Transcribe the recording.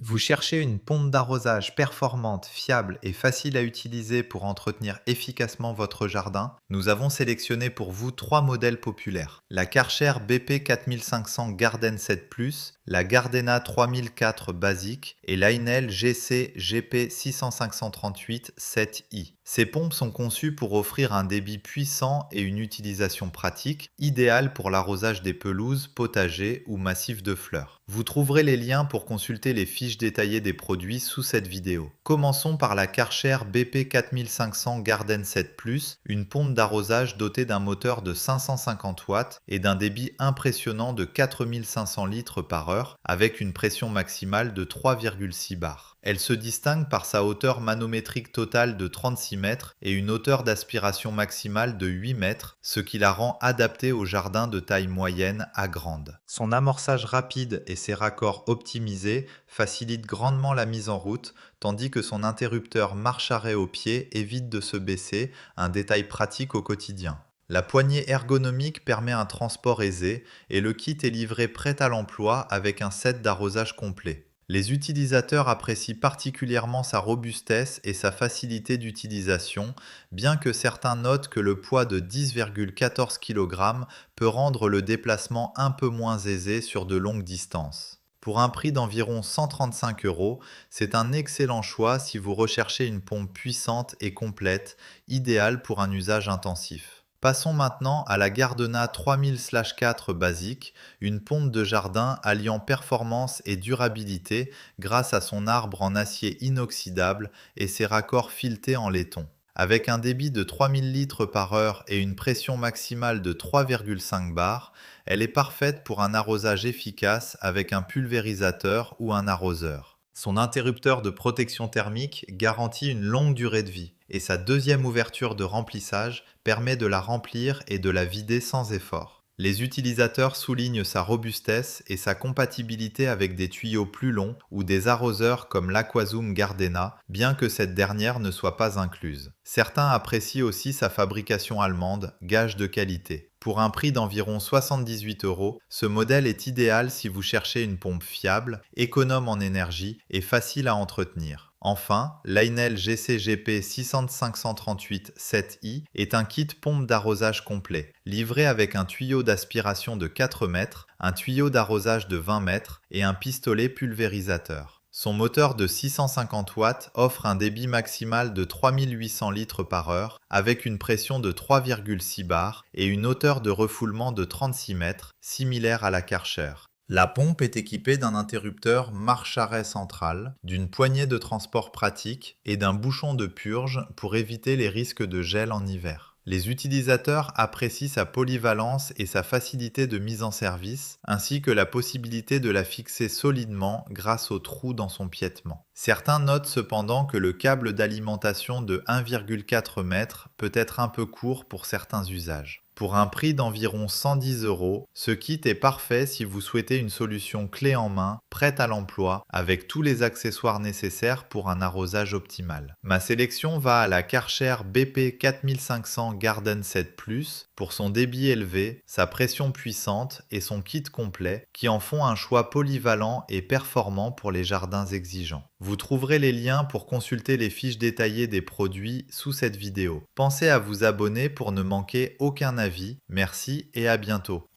Vous cherchez une pompe d'arrosage performante, fiable et facile à utiliser pour entretenir efficacement votre jardin? Nous avons sélectionné pour vous trois modèles populaires. La Karcher BP 4500 Garden 7 Plus, la Gardena 3004 Basique et l'Ainel GC GP 6538 7i. Ces pompes sont conçues pour offrir un débit puissant et une utilisation pratique, idéale pour l'arrosage des pelouses, potagers ou massifs de fleurs. Vous trouverez les liens pour consulter les fiches détaillées des produits sous cette vidéo. Commençons par la Karcher BP 4500 Garden 7 Plus, une pompe d'arrosage dotée d'un moteur de 550 watts et d'un débit impressionnant de 4500 litres par heure avec une pression maximale de 3,6 bars. Elle se distingue par sa hauteur manométrique totale de 36 mètres et une hauteur d'aspiration maximale de 8 mètres, ce qui la rend adaptée aux jardins de taille moyenne à grande. Son amorçage rapide et ses raccords optimisés facilitent grandement la mise en route, tandis que son interrupteur marche-arrêt au pied évite de se baisser, un détail pratique au quotidien. La poignée ergonomique permet un transport aisé et le kit est livré prêt à l'emploi avec un set d'arrosage complet. Les utilisateurs apprécient particulièrement sa robustesse et sa facilité d'utilisation, bien que certains notent que le poids de 10,14 kg peut rendre le déplacement un peu moins aisé sur de longues distances. Pour un prix d'environ 135 euros, c'est un excellent choix si vous recherchez une pompe puissante et complète, idéale pour un usage intensif. Passons maintenant à la Gardena 3000/4 basique, une pompe de jardin alliant performance et durabilité grâce à son arbre en acier inoxydable et ses raccords filetés en laiton. Avec un débit de 3000 litres par heure et une pression maximale de 3,5 bars, elle est parfaite pour un arrosage efficace avec un pulvérisateur ou un arroseur. Son interrupteur de protection thermique garantit une longue durée de vie et sa deuxième ouverture de remplissage permet de la remplir et de la vider sans effort. Les utilisateurs soulignent sa robustesse et sa compatibilité avec des tuyaux plus longs ou des arroseurs comme l'Aquazoom Gardena, bien que cette dernière ne soit pas incluse. Certains apprécient aussi sa fabrication allemande, gage de qualité. Pour un prix d'environ 78 euros, ce modèle est idéal si vous cherchez une pompe fiable, économe en énergie et facile à entretenir. Enfin, l'Ainel GCGP 6538 7i est un kit pompe d'arrosage complet, livré avec un tuyau d'aspiration de 4 mètres, un tuyau d'arrosage de 20 mètres et un pistolet pulvérisateur. Son moteur de 650 watts offre un débit maximal de 3800 litres par heure avec une pression de 3,6 bars et une hauteur de refoulement de 36 mètres, similaire à la Karcher. La pompe est équipée d'un interrupteur marche-arrêt central, d'une poignée de transport pratique et d'un bouchon de purge pour éviter les risques de gel en hiver. Les utilisateurs apprécient sa polyvalence et sa facilité de mise en service, ainsi que la possibilité de la fixer solidement grâce aux trous dans son piétement. Certains notent cependant que le câble d'alimentation de 1,4 m peut être un peu court pour certains usages. Pour un prix d'environ 110 euros, ce kit est parfait si vous souhaitez une solution clé en main, prête à l'emploi, avec tous les accessoires nécessaires pour un arrosage optimal. Ma sélection va à la Karcher BP 4500 Garden 7 Plus pour son débit élevé, sa pression puissante et son kit complet qui en font un choix polyvalent et performant pour les jardins exigeants. Vous trouverez les liens pour consulter les fiches détaillées des produits sous cette vidéo. Pensez à vous abonner pour ne manquer aucun avis. Merci et à bientôt.